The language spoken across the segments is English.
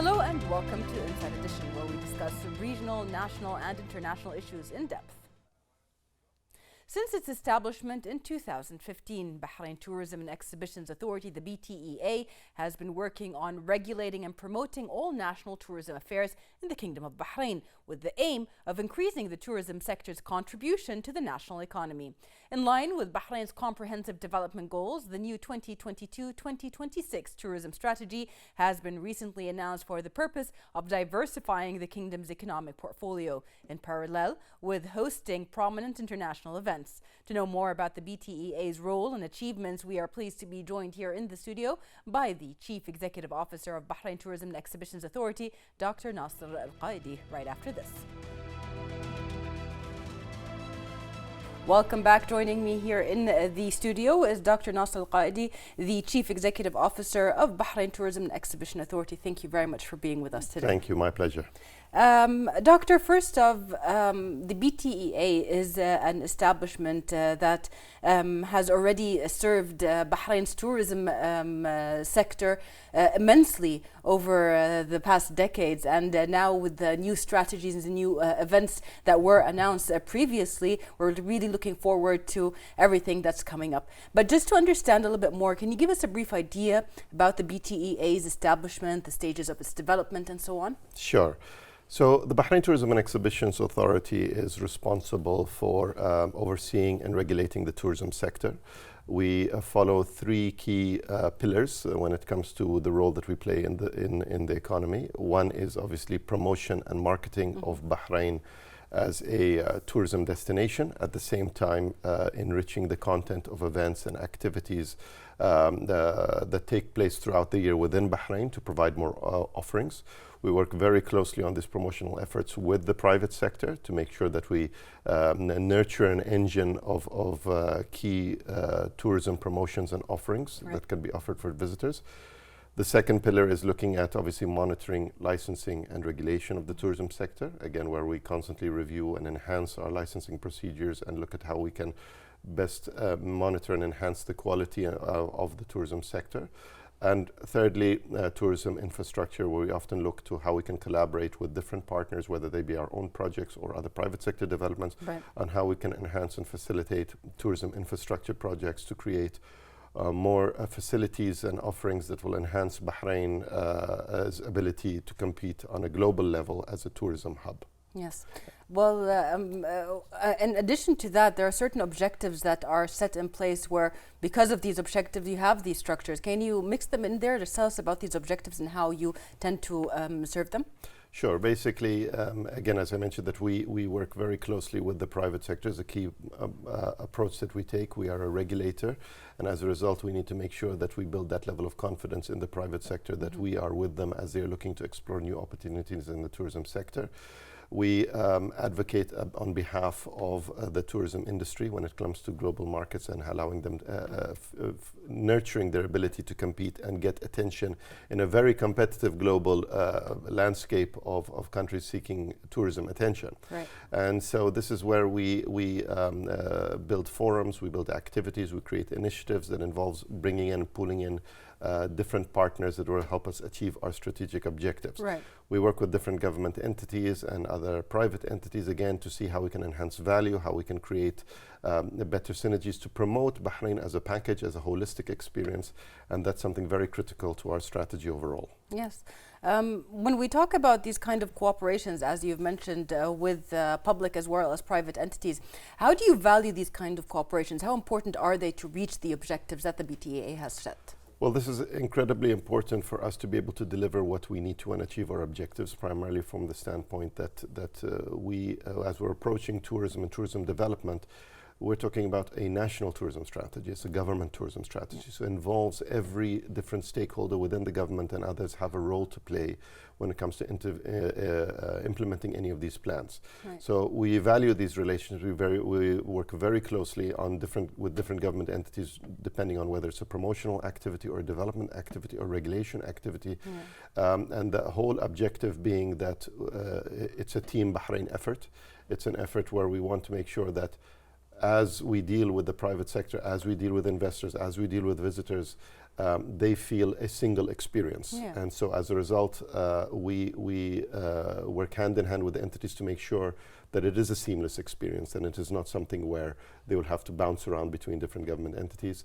Hello and welcome to Untitled Edition, where we discuss regional, national and international issues in depth. Since its establishment in 2015, Bahrain Tourism and Exhibitions Authority, the BTEA, has been working on regulating and promoting all national tourism affairs in the Kingdom of Bahrain, with the aim of increasing the tourism sector's contribution to the national economy. In line with Bahrain's comprehensive development goals, the new 2022-2026 tourism strategy has been recently announced for the purpose of diversifying the kingdom's economic portfolio, in parallel with hosting prominent international events. To know more about the BTEA's role and achievements, we are pleased to be joined here in the studio by the Chief Executive Officer of Bahrain Tourism and Exhibitions Authority, Dr. Nasser Qaedi, right after this. Welcome back. Joining me here in the studio is Dr. Nasser Qaedi, the Chief Executive Officer of Bahrain Tourism and Exhibition Authority. Thank you very much for being with us today. Thank you. My pleasure. Doctor, first off, the BTEA is an establishment that has already served Bahrain's tourism sector immensely over the past decades, and now with the new strategies and the new events that were announced previously, we're really looking forward to everything that's coming up. But just to understand a little bit more, can you give us a brief idea about the BTEA's establishment, the stages of its development, and so on? Sure. So the Bahrain Tourism and Exhibitions Authority is responsible for overseeing and regulating the tourism sector. We follow three key pillars when it comes to the role that we play in the economy. One is obviously promotion and marketing of Bahrain as a tourism destination, at the same time enriching the content of events and activities that take place throughout the year within Bahrain to provide more offerings. We work very closely on these promotional efforts with the private sector to make sure that we nurture an engine of key tourism promotions and offerings that can be offered for visitors. The second pillar is looking at obviously monitoring, licensing and regulation of the tourism sector, again where we constantly review and enhance our licensing procedures and look at how we can best monitor and enhance the quality of the tourism sector. And thirdly, tourism infrastructure, where we often look to how we can collaborate with different partners, whether they be our own projects or other private sector developments, on how we can enhance and facilitate tourism infrastructure projects to create more facilities and offerings that will enhance Bahrain's ability to compete on a global level as a tourism hub. Yes. Well, in addition to that, there are certain objectives that are set in place where, because of these objectives, you have these structures. Can you mix them in there to tell us about these objectives and how you tend to serve them? Sure. Basically, again, as I mentioned, that we work very closely with the private sector. It's a key approach that we take. We are a regulator, and as a result, we need to make sure that we build that level of confidence in the private sector, that we are with them as they're looking to explore new opportunities in the tourism sector. We advocate on behalf of the tourism industry when it comes to global markets and allowing them, nurturing their ability to compete and get attention in a very competitive global landscape of countries seeking tourism attention. Right. And so this is where we build forums, we build activities, we create initiatives that involves bringing in, pulling in different partners that will help us achieve our strategic objectives. Right. We work with different government entities and other private entities, again, to see how we can enhance value, how we can create better synergies to promote Bahrain as a package, as a holistic experience, and that's something very critical to our strategy overall. Yes. When we talk about these kind of cooperations, as you've mentioned, with public as well as private entities, how do you value these kind of cooperations? How important are they to reach the objectives that the BTEA has set? Well, this is incredibly important for us to be able to deliver what we need to and achieve our objectives, primarily from the standpoint that we, as we're approaching tourism and tourism development, we're talking about a national tourism strategy. It's a government tourism strategy. So it involves every different stakeholder within the government, and others have a role to play when it comes to implementing any of these plans. Right. So we value these relations. We work very closely on with different government entities, depending on whether it's a promotional activity or a development activity or regulation activity. And the whole objective being that it's a Team Bahrain effort. It's an effort where we want to make sure that as we deal with the private sector, as we deal with investors, as we deal with visitors, they feel a single experience. Yeah. And so as a result, we work hand in hand with the entities to make sure that it is a seamless experience and it is not something where they will have to bounce around between different government entities.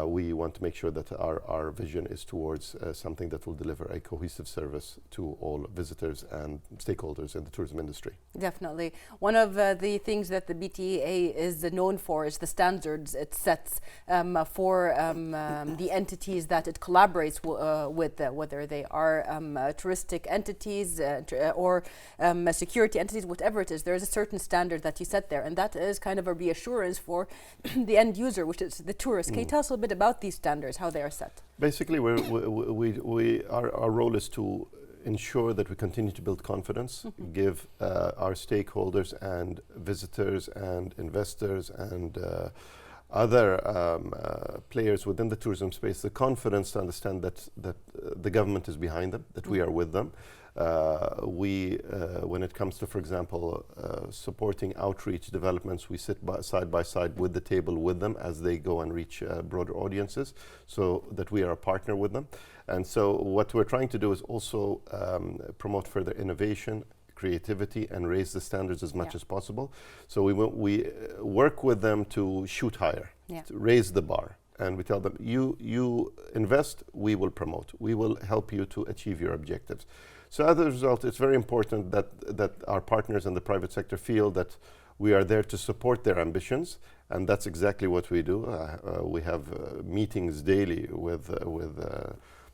We want to make sure that our vision is towards something that will deliver a cohesive service to all visitors and stakeholders in the tourism industry. Definitely. One of the things that the BTEA is known for is the standards it sets for the entities that it collaborates with, whether they are touristic entities or security entities, whatever it is. There is a certain standard that you set there, and that is kind of a reassurance for the end user, which is the tourist. Can you tell us a little bit about these standards, how they are set? Basically, our role is to ensure that we continue to build confidence, give our stakeholders and visitors and investors and other players within the tourism space the confidence to understand that the government is behind them, that we are with them. When it comes to, for example, supporting outreach developments, we sit side by side with the table with them as they go and reach broader audiences, so that we are a partner with them. And so what we're trying to do is also promote further innovation, creativity, and raise the standards as much as possible. So we work with them to shoot higher, to raise the bar. And we tell them, you invest, we will promote. We will help you to achieve your objectives. So as a result, it's very important that our partners in the private sector feel that we are there to support their ambitions, and that's exactly what we do. We have meetings daily with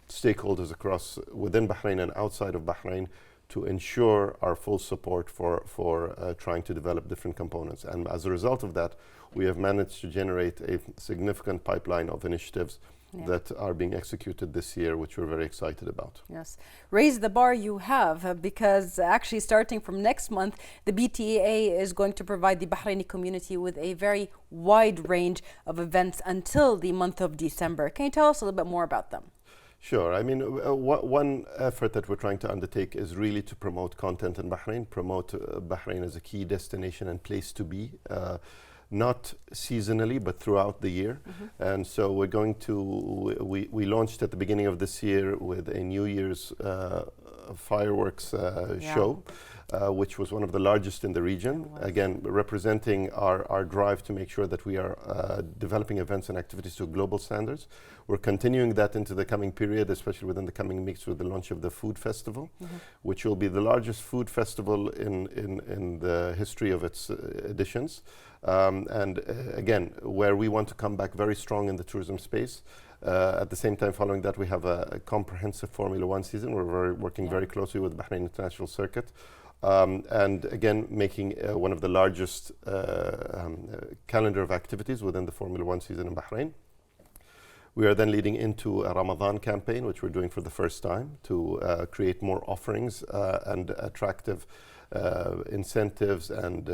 stakeholders within Bahrain and outside of Bahrain to ensure our full support for trying to develop different components. And as a result of that, we have managed to generate a significant pipeline of initiatives that are being executed this year, which we're very excited about. Yes. Raise the bar you have, because actually starting from next month, the BTEA is going to provide the Bahraini community with a very wide range of events until the month of December. Can you tell us a little bit more about them? Sure. I mean, one effort that we're trying to undertake is really to promote content in Bahrain, promote Bahrain as a key destination and place to be. Not seasonally, but throughout the year. And so we're going to, we launched at the beginning of this year with a New Year's fireworks show, which was one of the largest in the region. Again, representing our drive to make sure that we are developing events and activities to global standards. We're continuing that into the coming period, especially within the coming weeks with the launch of the food festival, which will be the largest food festival in the history of its editions. And again, where we want to come back very strong in the tourism space. At the same time, following that, we have a comprehensive Formula One season. We're working very closely with the Bahrain International Circuit. And again, making one of the largest calendar of activities within the Formula One season in Bahrain. We are then leading into a Ramadan campaign, which we're doing for the first time to create more offerings and attractive incentives and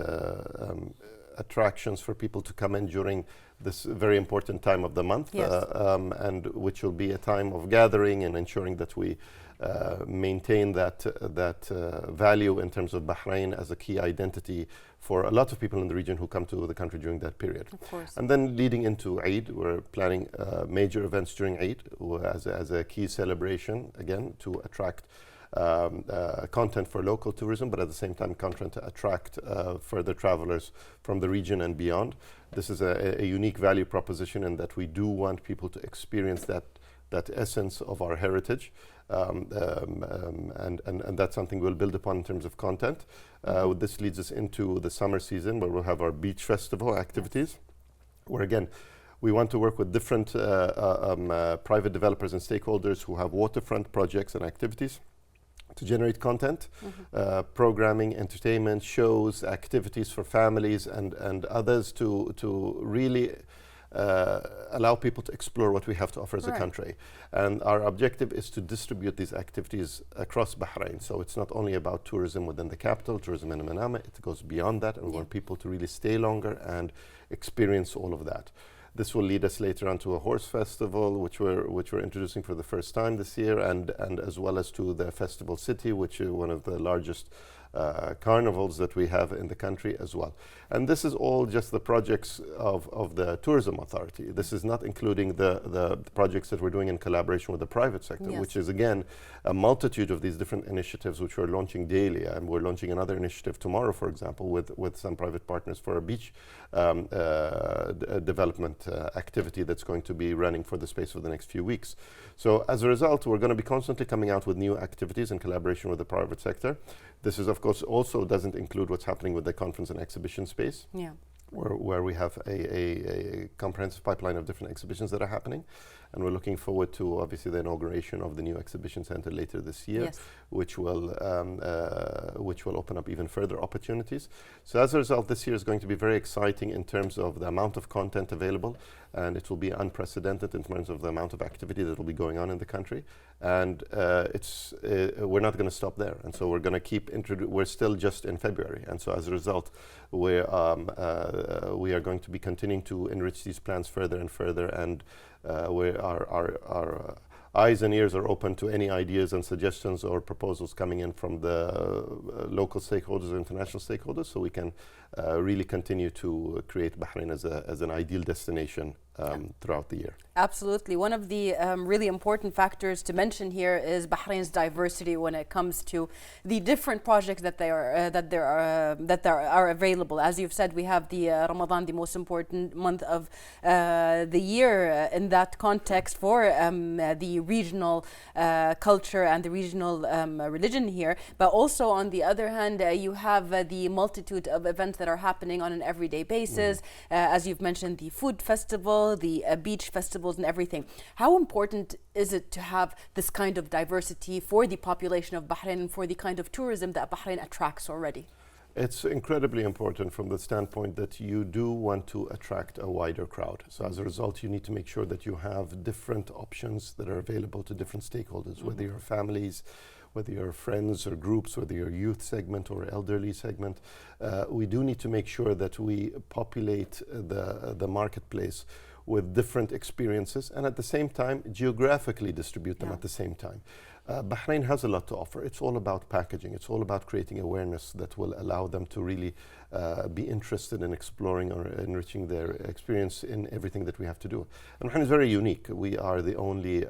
attractions for people to come in during this very important time of the month, and which will be a time of gathering and ensuring that we maintain that value in terms of Bahrain as a key identity for a lot of people in the region who come to the country during that period. Of course. And then leading into Eid, we're planning major events during Eid as a key celebration, again, to attract content for local tourism, but at the same time content to attract further travelers from the region and beyond. This is a unique value proposition in that we do want people to experience that essence of our heritage, and that's something we'll build upon in terms of content. This leads us into the summer season, where we'll have our beach festival activities, where again we want to work with different private developers and stakeholders who have waterfront projects and activities to generate content, programming, entertainment, shows, activities for families and others to really allow people to explore what we have to offer as a country. And our objective is to distribute these activities across Bahrain. So it's not only about tourism within the capital, tourism in Manama, it goes beyond that, and we want people to really stay longer and experience all of that. This will lead us later on to a horse festival, which we're introducing for the first time this year, and as well as to the festival city, which is one of the largest carnivals that we have in the country as well. And this is all just the projects of the Tourism Authority. This is not including the projects that we're doing in collaboration with the private sector, yes. which is again a multitude of these different initiatives which we're launching daily. And we're launching another initiative tomorrow, for example, with some private partners for a beach development activity that's going to be running for the space of the next few weeks. So as a result, we're going to be constantly coming out with new activities in collaboration with the private sector. This is, of course, also doesn't include what's happening with the conference and exhibition space, yeah. where we have a comprehensive pipeline of different exhibitions that are happening. And we're looking forward to, obviously, the inauguration of the new exhibition center later this year, yes. which will open up even further opportunities. So as a result, this year is going to be very exciting in terms of the amount of content available, and it will be unprecedented in terms of the amount of activity that will be going on in the country. And we're not going to stop there. And so we're going to keep we're still just in February. And so as a result, we are going to be continuing to enrich these plans further and further. And our eyes and ears are open to any ideas and suggestions or proposals coming in from the local stakeholders or international stakeholders, so we can really continue to create Bahrain as an ideal destination throughout the year. Absolutely. One of the really important factors to mention here is Bahrain's diversity when it comes to the different projects that are available. As you've said, we have the Ramadan, the most important month of the year in that context for the regional culture and the regional religion here. But also, on the other hand, you have the multitude of events that are happening on an everyday basis. As you've mentioned, the food festival, the beach festivals and everything. How important is it to have this kind of diversity for the population of Bahrain and for the kind of tourism that Bahrain attracts already? It's incredibly important from the standpoint that you do want to attract a wider crowd. So as a result, you need to make sure that you have different options that are available to different stakeholders, whether you're families, whether you're friends or groups, whether you're youth segment or elderly segment. We do need to make sure that we populate the marketplace with different experiences and at the same time geographically distribute them at the same time. Bahrain has a lot to offer. It's all about packaging. It's all about creating awareness that will allow them to really be interested in exploring or enriching their experience in everything that we have to do. And Bahrain is very unique. We are the only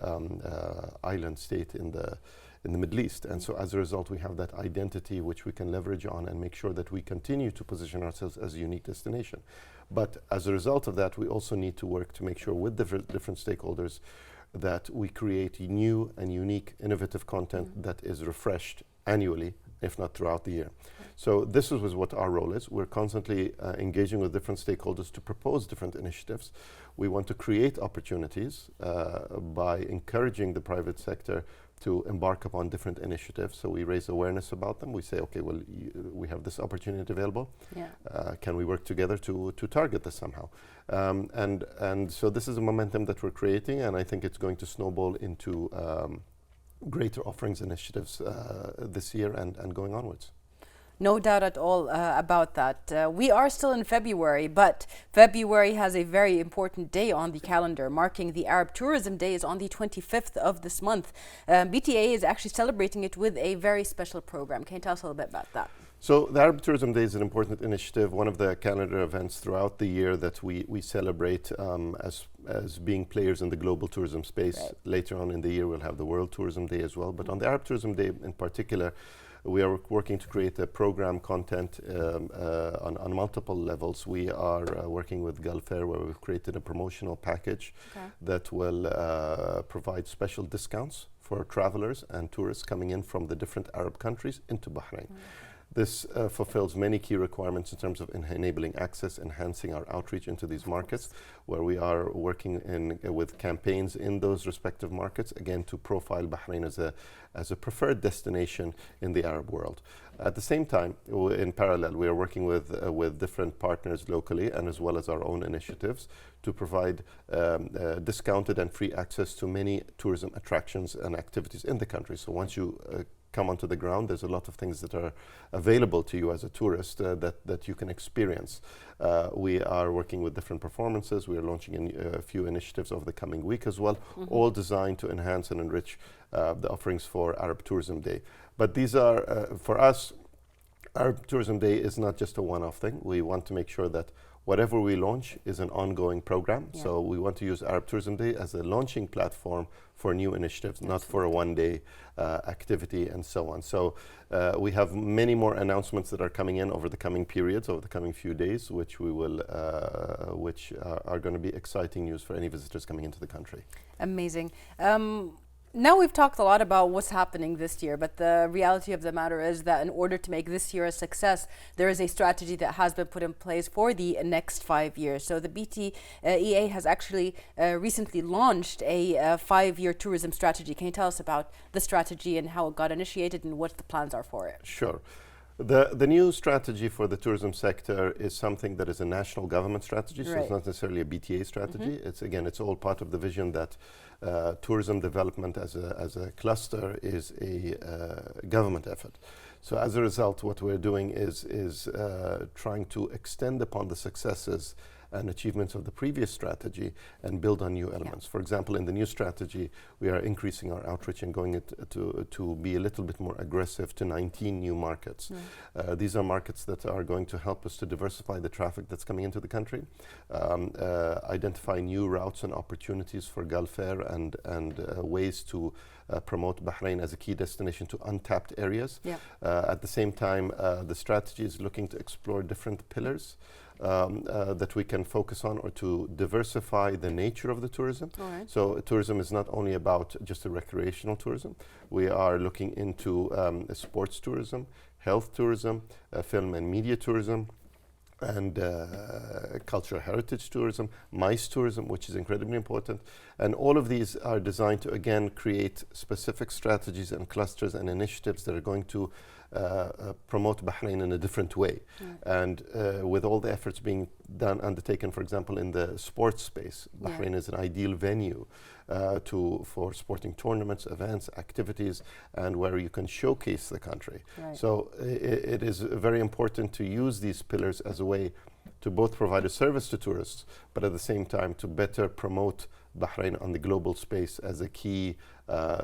island state in the Middle East. And so as a result, we have that identity which we can leverage on and make sure that we continue to position ourselves as a unique destination. But as a result of that, we also need to work to make sure with different stakeholders that we create new and unique, innovative content that is refreshed annually, if not throughout the year. So this is what our role is. We're constantly engaging with different stakeholders to propose different initiatives. We want to create opportunities by encouraging the private sector to embark upon different initiatives. So we raise awareness about them. We say, okay, well, we have this opportunity available. Yeah. Can we work together to target this somehow? And so this is a momentum that we're creating, and I think it's going to snowball into greater offerings initiatives this year and going onwards. No doubt at all about that. We are still in February, but February has a very important day on the calendar, marking the Arab Tourism Day is on the 25th of this month. BTA is actually celebrating it with a very special program. Can you tell us a little bit about that? So the Arab Tourism Day is an important initiative, one of the calendar events throughout the year that we celebrate as being players in the global tourism space. Right. Later on in the year, we'll have the World Tourism Day as well. But on the Arab Tourism Day in particular, we are working to create a program content on multiple levels. We are working with Gulf Air, where we've created a promotional package that will provide special discounts for travelers and tourists coming in from the different Arab countries into Bahrain. This fulfills many key requirements in terms of enabling access, enhancing our outreach into these markets, where we are working with campaigns in those respective markets, again, to profile Bahrain as a preferred destination in the Arab world. At the same time, in parallel, we are working with different partners locally and as well as our own initiatives to provide discounted and free access to many tourism attractions and activities in the country. So once you come onto the ground, there's a lot of things that are available to you as a tourist that you can experience. We are working with different performances. We are launching a few initiatives over the coming week as well, all designed to enhance and enrich the offerings for Arab Tourism Day. But these are, for us, Arab Tourism Day is not just a one-off thing. We want to make sure that whatever we launch is an ongoing program. Yeah. So we want to use Arab Tourism Day as a launching platform for new initiatives, not for a one-day activity and so on. So we have many more announcements that are coming in over the coming periods, over the coming few days, which we will, which are going to be exciting news for any visitors coming into the country. Amazing. Now we've talked a lot about what's happening this year, but the reality of the matter is that in order to make this year a success, there is a strategy that has been put in place for the next 5 years. So the BTEA has actually recently launched a 5-year tourism strategy. Can you tell us about the strategy and how it got initiated and what the plans are for it? Sure. The new strategy for the tourism sector is something that is a national government strategy, so it's not necessarily a BTA strategy. It's all part of the vision that tourism development as a cluster is a government effort. So as a result, what we're doing is trying to extend upon the successes and achievements of the previous strategy and build on new elements. For example, in the new strategy, we are increasing our outreach and going to be a little bit more aggressive to 19 new markets. These are markets that are going to help us to diversify the traffic that's coming into the country, identify new routes and opportunities for Gulf Air and ways to promote Bahrain as a key destination to untapped areas. At the same time, the strategy is looking to explore different pillars that we can focus on, or to diversify the nature of the tourism. So tourism is not only about just a recreational tourism. We are looking into sports tourism, health tourism, film and media tourism, and cultural heritage tourism, MICE tourism, which is incredibly important. And all of these are designed to, again, create specific strategies and clusters and initiatives that are going to promote Bahrain in a different way. And with all the efforts being undertaken, for example, in the sports space, Bahrain is an ideal venue for sporting tournaments, events, activities, and where you can showcase the country. So it is very important to use these pillars as a way to both provide a service to tourists, but at the same time to better promote Bahrain on the global space as a key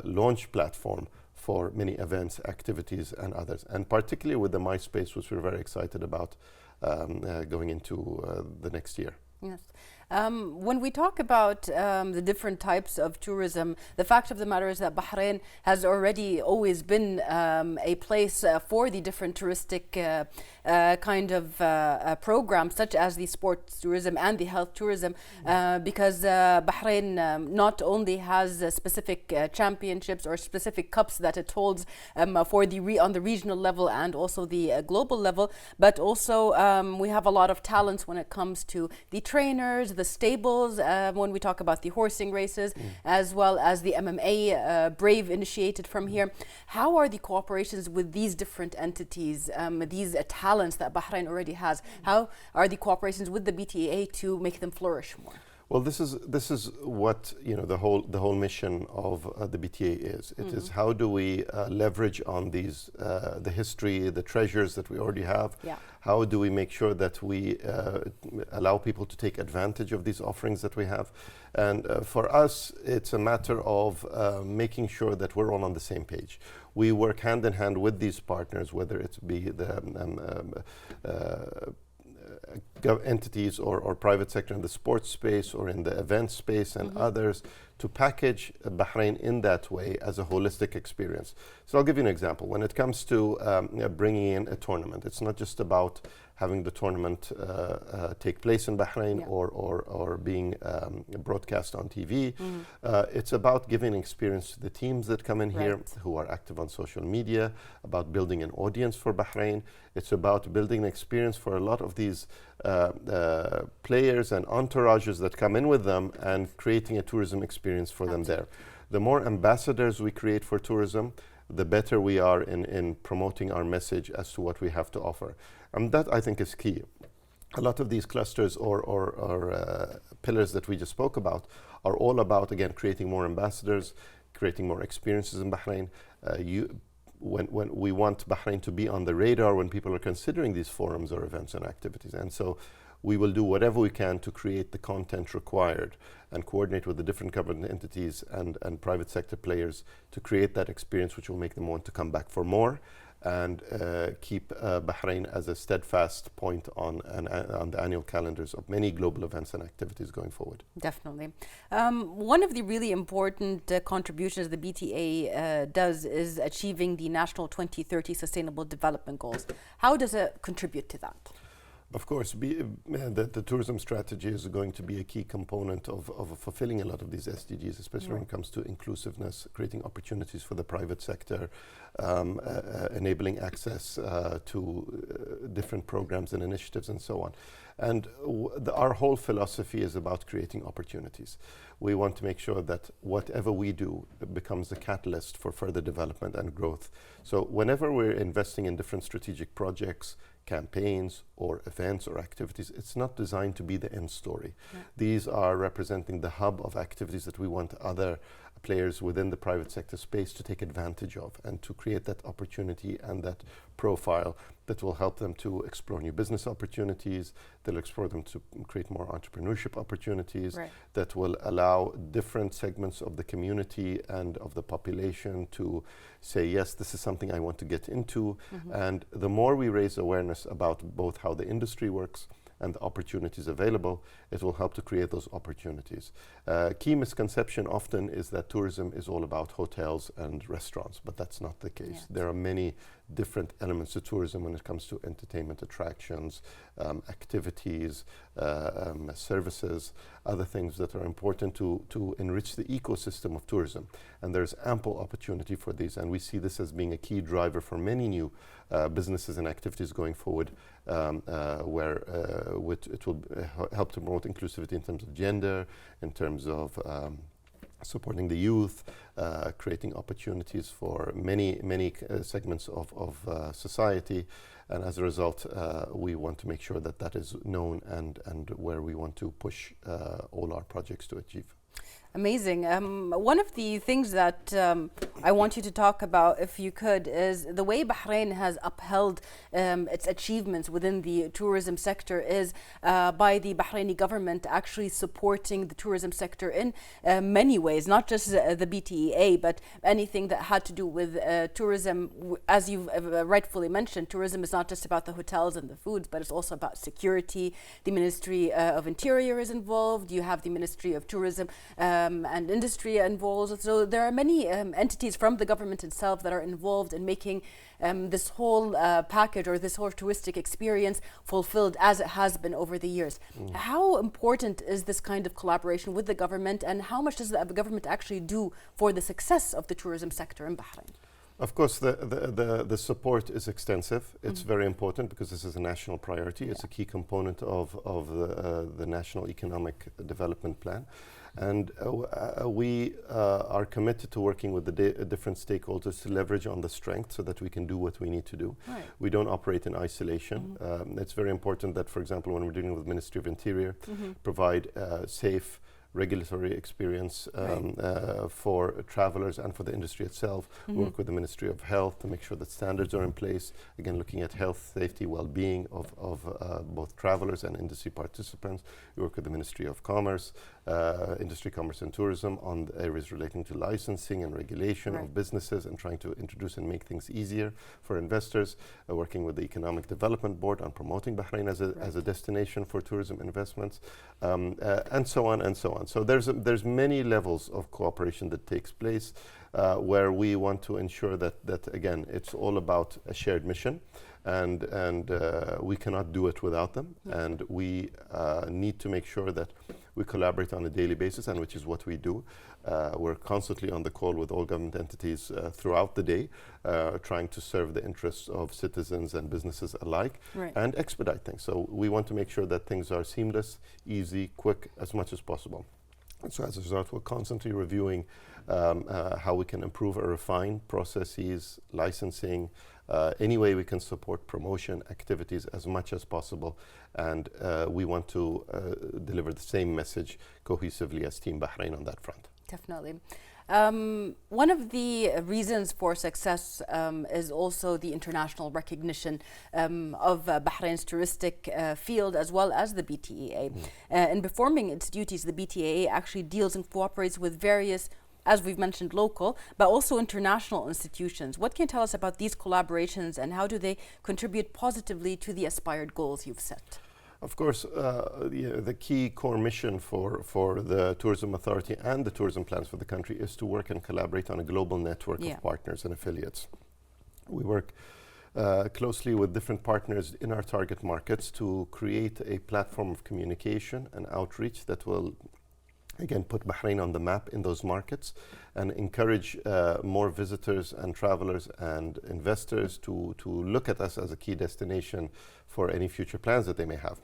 launch platform for many events, activities, and others. And particularly with the MICE space, which we're very excited about going into the next year. Yes. When we talk about the different types of tourism, the fact of the matter is that Bahrain has already always been a place for the different touristic kind of programs, such as the sports tourism and the health tourism, because Bahrain not only has specific championships or specific cups that it holds for on the regional level and also the global level, but also we have a lot of talents when it comes to the trainers, the stables, when we talk about the horsing races, as well as the MMA, Brave initiated from here. How are the cooperations with these different entities, these talents that Bahrain already has? How are the cooperations with the BTA to make them flourish more? Well, this is what the whole mission of the BTA is. It is how do we leverage on these the history, the treasures that we already have. How do we make sure that we allow people to take advantage of these offerings that we have? And for us, it's a matter of making sure that we're all on the same page. We work hand in hand with these partners, whether it be the entities or private sector in the sports space or in the event space and others, to package Bahrain in that way as a holistic experience. So I'll give you an example. When it comes to bringing in a tournament, it's not just about having the tournament take place in Bahrain or being broadcast on TV. It's about giving experience to the teams that come in here who are active on social media, about building an audience for Bahrain. It's about building an experience for a lot of these players and entourages that come in with them and creating a tourism experience for them there. The more ambassadors we create for tourism, the better we are in promoting our message as to what we have to offer. And that, I think, is key. A lot of these clusters or pillars that we just spoke about are all about, again, creating more ambassadors, creating more experiences in Bahrain. When we want Bahrain to be on the radar when people are considering these forums or events and activities. And so we will do whatever we can to create the content required and coordinate with the different government entities and private sector players to create that experience which will make them want to come back for more and keep Bahrain as a steadfast point on the annual calendars of many global events and activities going forward. Definitely. One of the really important contributions the BTA does is achieving the National 2030 Sustainable Development Goals. How does it contribute to that? Of course, the tourism strategy is going to be a key component of fulfilling a lot of these SDGs, especially when it comes to inclusiveness, creating opportunities for the private sector, enabling access to different programs and initiatives and so on. And our whole philosophy is about creating opportunities. We want to make sure that whatever we do becomes a catalyst for further development and growth. So whenever we're investing in different strategic projects, campaigns or events or activities, it's not designed to be the end story. Yeah. These are representing the hub of activities that we want other players within the private sector space to take advantage of, and to create that opportunity and that profile that will help them to explore new business opportunities, they'll explore them to create more entrepreneurship opportunities, right, that will allow different segments of the community and of the population to say, yes, this is something I want to get into. Mm-hmm. And the more we raise awareness about both how the industry works and the opportunities available, it will help to create those opportunities. Key misconception often is that tourism is all about hotels and restaurants, but that's not the case. Yeah. There are many different elements to tourism when it comes to entertainment attractions, activities, services, other things that are important to enrich the ecosystem of tourism. And there's ample opportunity for these, and we see this as being a key driver for many new businesses and activities going forward, where it will help to promote inclusivity in terms of gender, in terms of supporting the youth, creating opportunities for many segments of society. And as a result, we want to make sure that that is known and where we want to push all our projects to achieve. Amazing. One of the things that I want you to talk about, if you could, is the way Bahrain has upheld its achievements within the tourism sector is by the Bahraini government actually supporting the tourism sector in many ways, not just the BTEA, but anything that had to do with tourism. As you've rightfully mentioned, tourism is not just about the hotels and the foods, but it's also about security. The Ministry of Interior is involved. You have the Ministry of Tourism and industry involved. So there are many entities from the government itself that are involved in making this whole package or this whole touristic experience fulfilled as it has been over the years. How important is this kind of collaboration with the government, and how much does the government actually do for the success of the tourism sector in Bahrain? Of course, the support is extensive. It's very important because this is a national priority. Yeah. It's a key component of the National Economic Development Plan. And we are committed to working with the different stakeholders to leverage on the strength so that we can do what we need to do. Right. We don't operate in isolation. It's very important that, for example, when we're dealing with the Ministry of Interior, provide safe regulatory experience for travelers and for the industry itself. Work with the Ministry of Health to make sure that standards are in place. Again, looking at health, safety, well-being of both travelers and industry participants. We work with the Ministry of Commerce, Industry, Commerce and Tourism on the areas relating to licensing and regulation of businesses and trying to introduce and make things easier for investors. Working with the Economic Development Board on promoting Bahrain as a destination for tourism investments, and so on and so on. So there's many levels of cooperation that takes place where we want to ensure that again, it's all about a shared mission, and we cannot do it without them. And we need to make sure that we collaborate on a daily basis, and which is what we do. We're constantly on the call with all government entities throughout the day, trying to serve the interests of citizens and businesses alike, and expedite things. So we want to make sure that things are seamless, easy, quick, as much as possible. And so as a result, we're constantly reviewing how we can improve or refine processes, licensing, any way we can support promotion activities as much as possible. And we want to deliver the same message cohesively as Team Bahrain on that front. Definitely. One of the reasons for success is also the international recognition of Bahrain's touristic field, as well as the BTEA. In performing its duties, the BTEA actually deals and cooperates with various as we've mentioned, local, but also international institutions. What can you tell us about these collaborations and how do they contribute positively to the aspired goals you've set? Of course, the key core mission for the Tourism Authority and the tourism plans for the country is to work and collaborate on a global network of partners and affiliates. We work closely with different partners in our target markets to create a platform of communication and outreach that will, again, put Bahrain on the map in those markets and encourage more visitors and travelers and investors to look at us as a key destination for any future plans that they may have.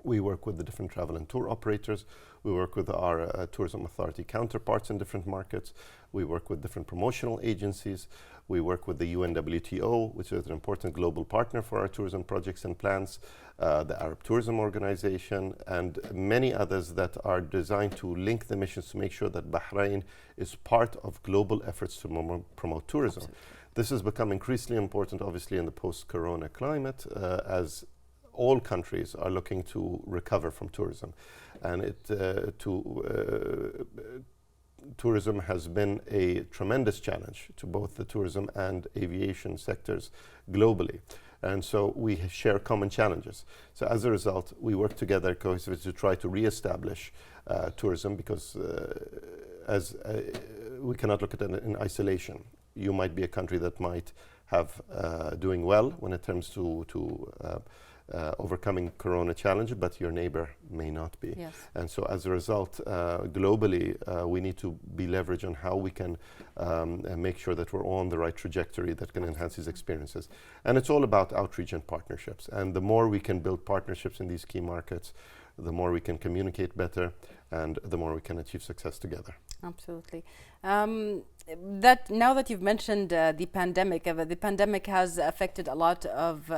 We work with the different travel and tour operators. We work with our tourism authority counterparts in different markets. We work with different promotional agencies. We work with the UNWTO, which is an important global partner for our tourism projects and plans, the Arab Tourism Organization, and many others that are designed to link the missions to make sure that Bahrain is part of global efforts to promote tourism. Absolutely. This has become increasingly important, obviously, in the post-corona climate, as all countries are looking to recover from tourism. And tourism has been a tremendous challenge to both the tourism and aviation sectors globally. And so we share common challenges. So as a result, we work together cohesively to try to reestablish tourism, because we cannot look at it in isolation. You might be a country that might have doing well when it comes to overcoming corona challenge, but your neighbor may not be. Yes. And so as a result, globally, we need to be leveraged on how we can make sure that we're on the right trajectory that can enhance these experiences. And it's all about outreach and partnerships. And the more we can build partnerships in these key markets, the more we can communicate better and the more we can achieve success together. Absolutely. Now that you've mentioned the pandemic has affected a lot of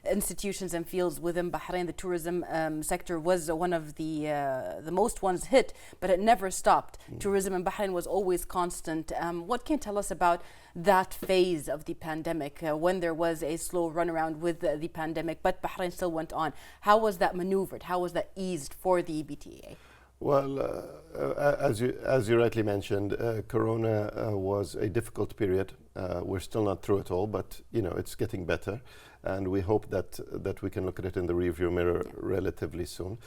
institutions and fields within Bahrain. The tourism sector was one of the most ones hit, but it never stopped. Tourism in Bahrain was always constant. What can you tell us about that phase of the pandemic, when there was a slow runaround with the pandemic, but Bahrain still went on? How was that maneuvered? How was that eased for the BTA? Well, as you rightly mentioned, Corona was a difficult period. We're still not through it all, but it's getting better, and we hope that we can look at it in the rearview mirror relatively soon.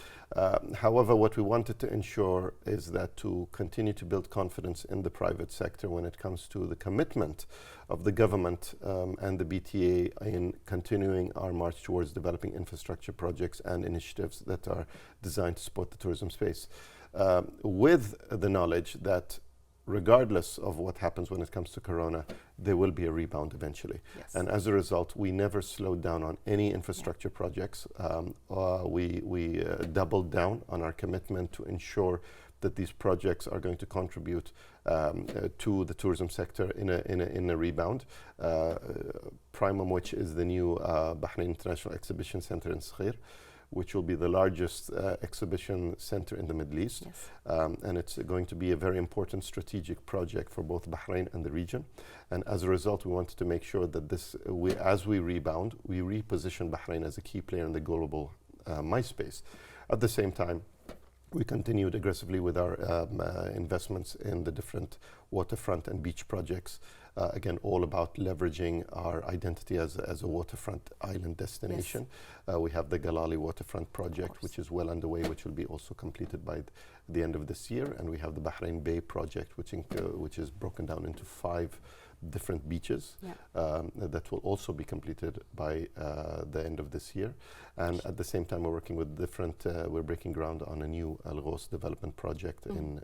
However, what we wanted to ensure is that to continue to build confidence in the private sector when it comes to the commitment of the government and the BTA in continuing our march towards developing infrastructure projects and initiatives that are designed to support the tourism space, with the knowledge that regardless of what happens when it comes to Corona, there will be a rebound eventually. Yes. And as a result, we never slowed down on any infrastructure projects. We doubled down on our commitment to ensure that these projects are going to contribute to the tourism sector in a rebound. Prime of which is the new Bahrain International Exhibition Center in Skhir, which will be the largest exhibition center in the Middle East. Yes. And it's going to be a very important strategic project for both Bahrain and the region. And as a result, we wanted to make sure that as we rebound, we reposition Bahrain as a key player in the global MICE space. At the same time, we continued aggressively with our investments in the different waterfront and beach projects. Again, all about leveraging our identity as a waterfront island destination. Yes. We have the Galali waterfront project, which is well underway, which will be also completed by the end of this year. And we have the Bahrain Bay project, which is broken down into 5 different beaches. Yeah. That will also be completed by the end of this year. And at the same time, we're working with different, we're breaking ground on a new Al Ghos development project in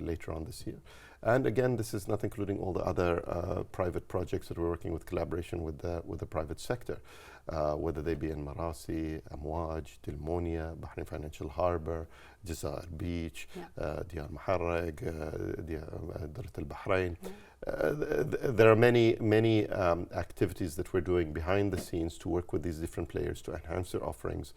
later on this year. And again, this is not including all the other private projects that we're working with collaboration with the private sector, whether they be in Marasi, Amwaj, Dilmonia, Bahrain Financial Harbour, Jazair Beach, Diyar Maharreg, Darat al-Bahrain. There are many activities that we're doing behind the scenes to work with these different players to enhance their offerings,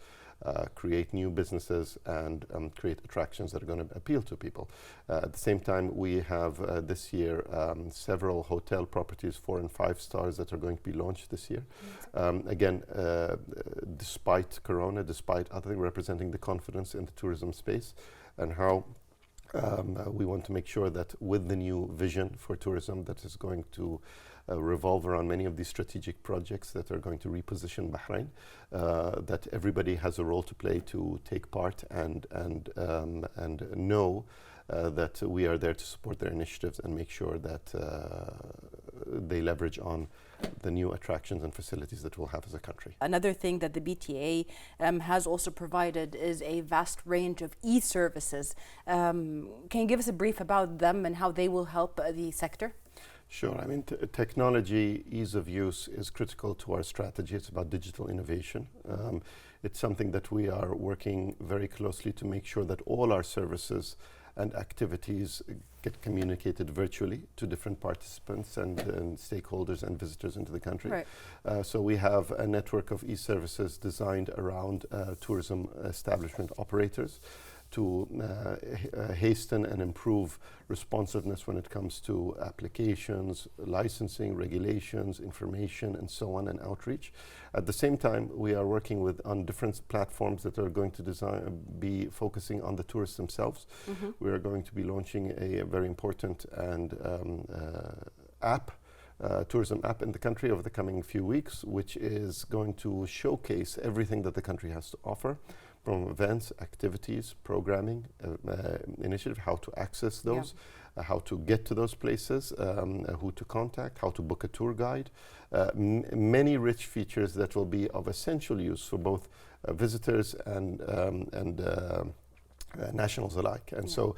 create new businesses, and create attractions that are going to appeal to people. At the same time, we have this year several hotel properties, 4 and 5 stars, that are going to be launched this year. Again, despite Corona, despite other things, representing the confidence in the tourism space and how We want to make sure that with the new vision for tourism that is going to revolve around many of these strategic projects that are going to reposition Bahrain, that everybody has a role to play to take part and know that we are there to support their initiatives and make sure that they leverage on the new attractions and facilities that we'll have as a country. Another thing that the BTA has also provided is a vast range of e-services. Can you give us a brief about them and how they will help the sector? Sure. I mean, technology, ease of use is critical to our strategy. It's about digital innovation. It's something that we are working very closely to make sure that all our services and activities get communicated virtually to different participants and stakeholders and visitors into the country. Right. So we have a network of e-services designed around tourism establishment operators to hasten and improve responsiveness when it comes to applications, licensing, regulations, information, and so on, and outreach. At the same time, we are working on different platforms that are going to be focusing on the tourists themselves. Mm-hmm. We are going to be launching a very important and tourism app in the country over the coming few weeks, which is going to showcase everything that the country has to offer, from events, activities, programming, initiative, how to access those, how to get to those places, who to contact, how to book a tour guide. Many rich features that will be of essential use for both visitors and nationals alike. And so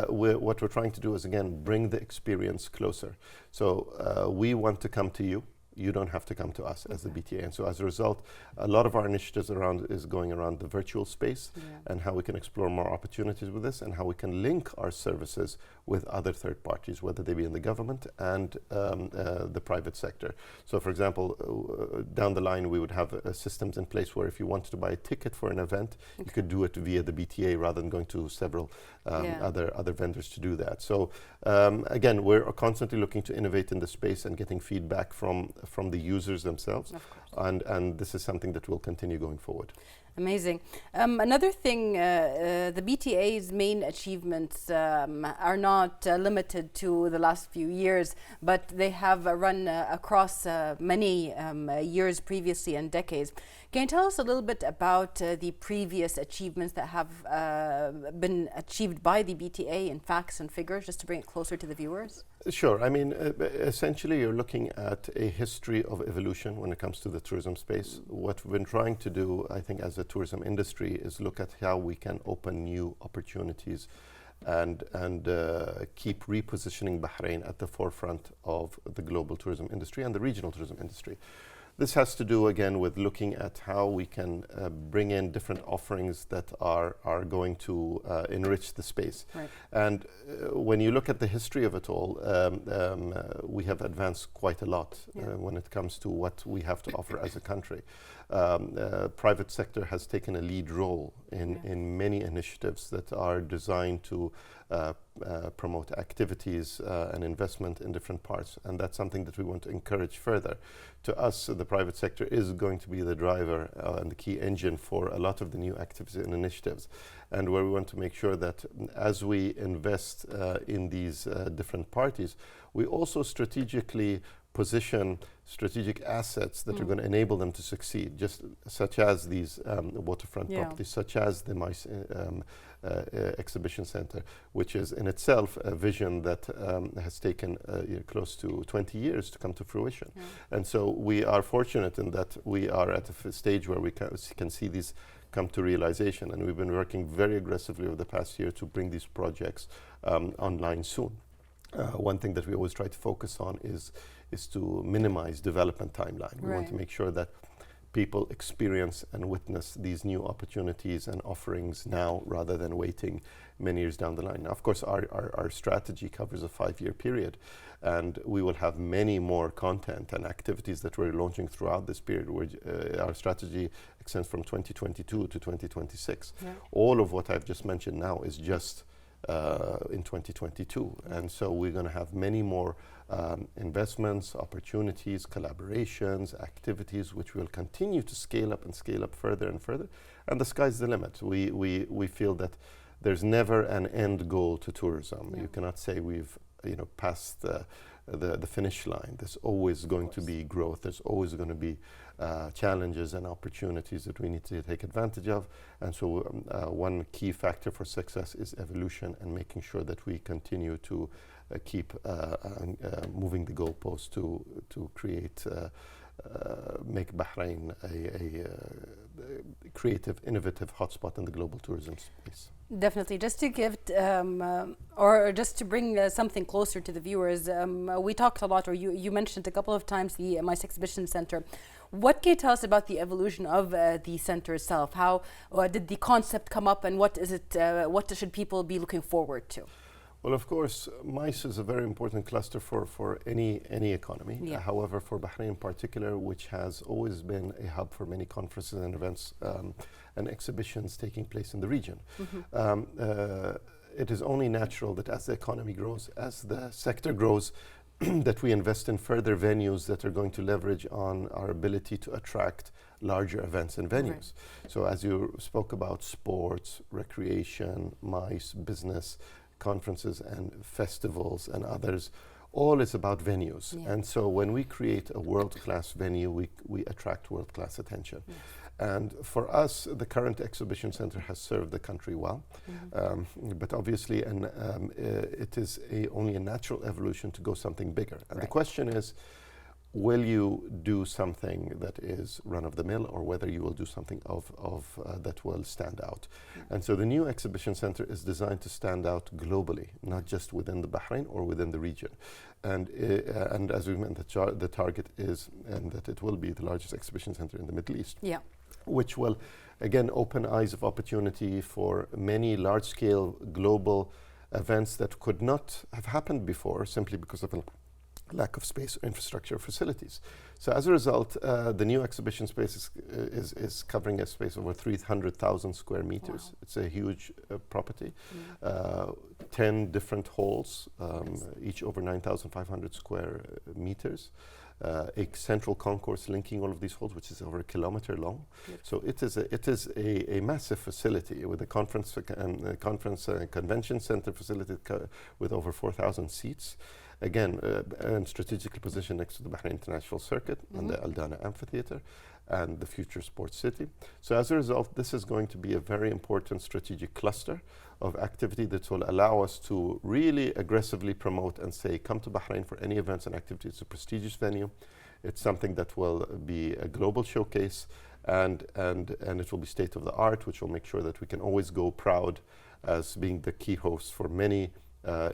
what we're trying to do is, again, bring the experience closer. So we want to come to you. You don't have to come to us as the BTA. And so as a result, a lot of our initiatives is going around the virtual space and how we can explore more opportunities with this and how we can link our services with other third parties, whether they be in the government and the private sector. So for example, down the line, we would have systems in place where if you wanted to buy a ticket for an event, you could do it via the BTA rather than going to several other vendors to do that. So again, we're constantly looking to innovate in the space and getting feedback from the users themselves, and this is something that will continue going forward. Amazing. Another thing, the BTA's main achievements are not limited to the last few years, but they have run across many years previously and decades. Can you tell us a little bit about the previous achievements that have been achieved by the BTA in facts and figures, just to bring it closer to the viewers? Sure. I mean, essentially, you're looking at a history of evolution when it comes to the tourism space. What we've been trying to do, I think, as a tourism industry is look at how we can open new opportunities and keep repositioning Bahrain at the forefront of the global tourism industry and the regional tourism industry. This has to do, again, with looking at how we can bring in different offerings that are going to enrich the space. Right. And when you look at the history of it all, we have advanced quite a lot when it comes to what we have to offer as a country. Private sector has taken a lead role in many initiatives that are designed to promote activities and investment in different parts, and that's something that we want to encourage further. To us, the private sector is going to be the driver and the key engine for a lot of the new activities and initiatives, and where we want to make sure that as we invest in these different parties, we also strategically position strategic assets that are going to enable them to succeed, just such as these waterfront properties, such as the MICE exhibition center, which is in itself a vision that has taken close to 20 years to come to fruition. And so we are fortunate in that we are at a stage where we can see these come to realization, and we've been working very aggressively over the past year to bring these projects online soon. One thing that we always try to focus on is to minimize development timeline. We want to make sure that people experience and witness these new opportunities and offerings now rather than waiting many years down the line. Now, of course, our strategy covers a 5-year period, and we will have many more content and activities that we're launching throughout this period. Our strategy extends from 2022 to 2026. All of what I've just mentioned now is just in 2022, and so we're going to have many more investments, opportunities, collaborations, activities, which will continue to scale up further and further, and the sky's the limit. We feel that there's never an end goal to tourism. Yeah. You cannot say we've passed the finish line. There's always going to be growth. There's always going to be challenges and opportunities that we need to take advantage of. And so one key factor for success is evolution and making sure that we continue to keep moving the goalposts to create, make Bahrain a creative, innovative hotspot in the global tourism space. Definitely. Just to give, or just to bring something closer to the viewers, we talked a lot, or you mentioned a couple of times the MICE Exhibition Center. What can you tell us about the evolution of the center itself? How did the concept come up, and what is it? What should people be looking forward to? Well, of course, MICE is a very important cluster for any economy. Yeah. However, for Bahrain in particular, which has always been a hub for many conferences and events and exhibitions taking place in the region. It is only natural that as the economy grows, as the sector grows, that we invest in further venues that are going to leverage on our ability to attract larger events and venues. Right. So as you spoke about sports, recreation, MICE, business, conferences and festivals and others, all is about venues. Yeah. And so when we create a world-class venue, we attract world-class attention. Yes. And for us, the current exhibition center has served the country well. But obviously, it is only a natural evolution to go something bigger. And the question is, will you do something that is run-of-the-mill, or whether you will do something that will stand out? And so the new exhibition center is designed to stand out globally, not just within the Bahrain or within the region. And as we mentioned, the target is that it will be the largest exhibition center in the Middle East. Yeah. Which will, again, open eyes of opportunity for many large-scale global events that could not have happened before simply because of a lack of space or infrastructure facilities. So as a result, the new exhibition space is covering a space over 300,000 square meters. Wow. It's a huge property. 10 different halls, each over 9,500 square meters. A central concourse linking all of these halls, which is over a kilometer long. Yep. So it is a massive facility with a conference convention center facility with over 4,000 seats. Again, and strategically positioned next to the Bahrain International Circuit and the Al Dana Amphitheater and the future sports city. So as a result, this is going to be a very important strategic cluster of activity that will allow us to really aggressively promote and say, come to Bahrain for any events and activities. It's a prestigious venue. It's something that will be a global showcase, and it will be state of the art, which will make sure that we can always go proud as being the key host for many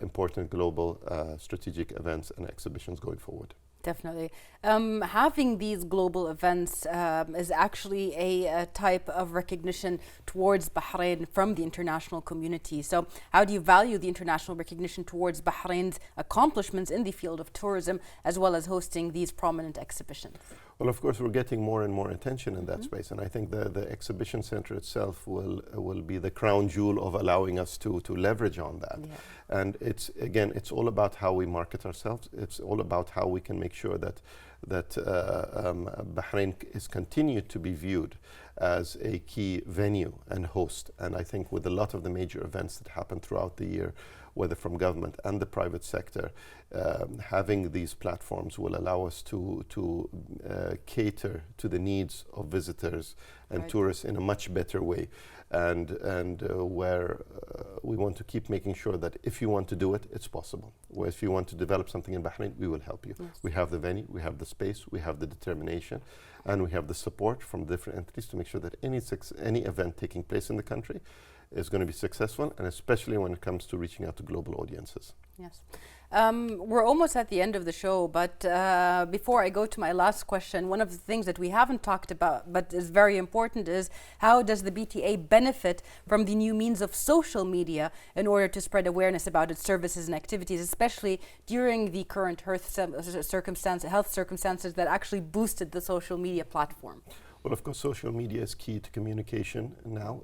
important global strategic events and exhibitions going forward. Definitely. Having these global events is actually a type of recognition towards Bahrain from the international community. So how do you value the international recognition towards Bahrain's accomplishments in the field of tourism, as well as hosting these prominent exhibitions? Well, of course, we're getting more and more attention in that space, and I think the exhibition center itself will be the crown jewel of allowing us to leverage on that. Yeah. And it's all about how we market ourselves. It's all about how we can make sure that Bahrain is continued to be viewed as a key venue and host. And I think with a lot of the major events that happen throughout the year, whether from government and the private sector, having these platforms will allow us to cater to the needs of visitors and tourists in a much better way. And where we want to keep making sure that if you want to do it, it's possible. Where if you want to develop something in Bahrain, we will help you. Yes. We have the venue, we have the space, we have the determination, and we have the support from different entities to make sure that any event taking place in the country is going to be successful, and especially when it comes to reaching out to global audiences. Yes. We're almost at the end of the show, but before I go to my last question, one of the things that we haven't talked about but is very important is how does the BTA benefit from the new means of social media in order to spread awareness about its services and activities, especially during the current health circumstances that actually boosted the social media platform? Well, of course, social media is key to communication now.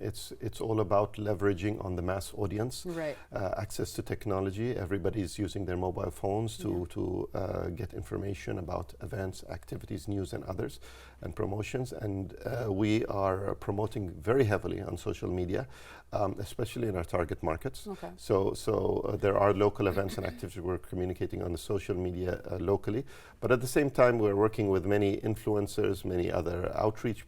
It's all about leveraging on the mass audience, access to technology. Everybody's using their mobile phones to get information about events, activities, news, and others. and promotions, and we are promoting very heavily on social media, especially in our target markets. Okay. So there are local events and activities we're communicating on the social media locally, but at the same time we're working with many influencers, many other outreach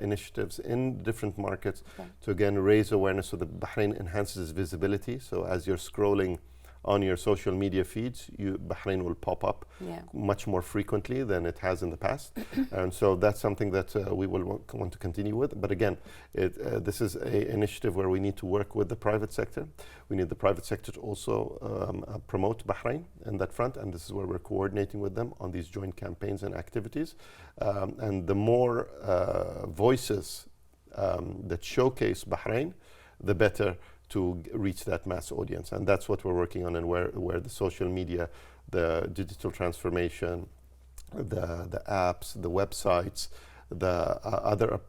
initiatives in different markets to again raise awareness so that Bahrain enhances visibility. So as you're scrolling on your social media feeds, Bahrain will pop up much more frequently than it has in the past. And so that's something that we will want to continue with. But again, this is an initiative where we need to work with the private sector. We need the private sector to also promote Bahrain in that front, and this is where we're coordinating with them on these joint campaigns and activities. And the more voices that showcase Bahrain, the better to reach that mass audience. And that's what we're working on, and where the social media, the digital transformation, the apps, the websites, the other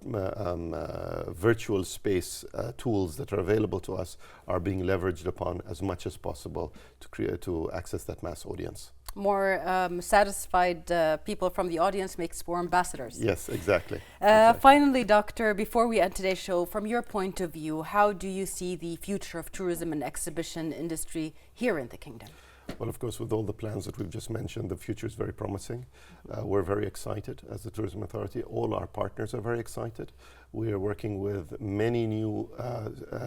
virtual space tools that are available to us are being leveraged upon as much as possible to access that mass audience. More satisfied people from the audience makes more ambassadors. Yes, exactly. Finally, Doctor, before we end today's show, from your point of view, how do you see the future of tourism and exhibition industry here in the Kingdom? Well, of course, with all the plans that we've just mentioned, the future is very promising. We're very excited as the Tourism Authority. All our partners are very excited. We are working with many new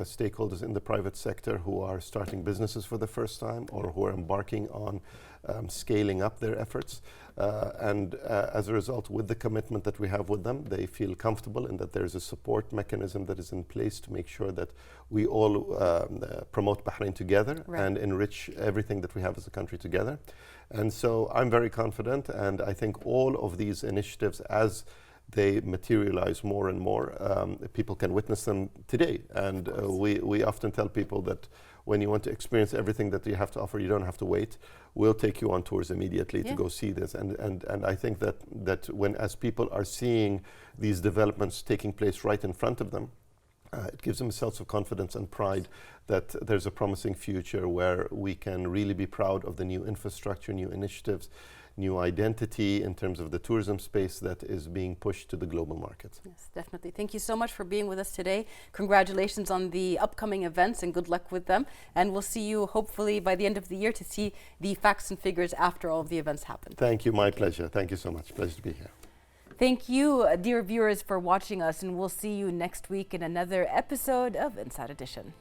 stakeholders in the private sector who are starting businesses for the first time or who are embarking on scaling up their efforts. And as a result, with the commitment that we have with them, they feel comfortable in that there's a support mechanism that is in place to make sure that we all promote Bahrain together and enrich everything that we have as a country together. And so I'm very confident, and I think all of these initiatives, as they materialize more and more, people can witness them today. And we often tell people that when you want to experience everything that you have to offer, you don't have to wait. We'll take you on tours immediately to go see this. And I think that when, as people are seeing these developments taking place right in front of them, it gives them a sense of confidence and pride that there's a promising future where we can really be proud of the new infrastructure, new initiatives, new identity in terms of the tourism space that is being pushed to the global market. Yes, definitely. Thank you so much for being with us today. Congratulations on the upcoming events and good luck with them. And we'll see you hopefully by the end of the year to see the facts and figures after all of the events happen. Thank you. My pleasure. Thank you so much. Pleasure to be here. Thank you, dear viewers, for watching us, and we'll see you next week in another episode of Inside Edition.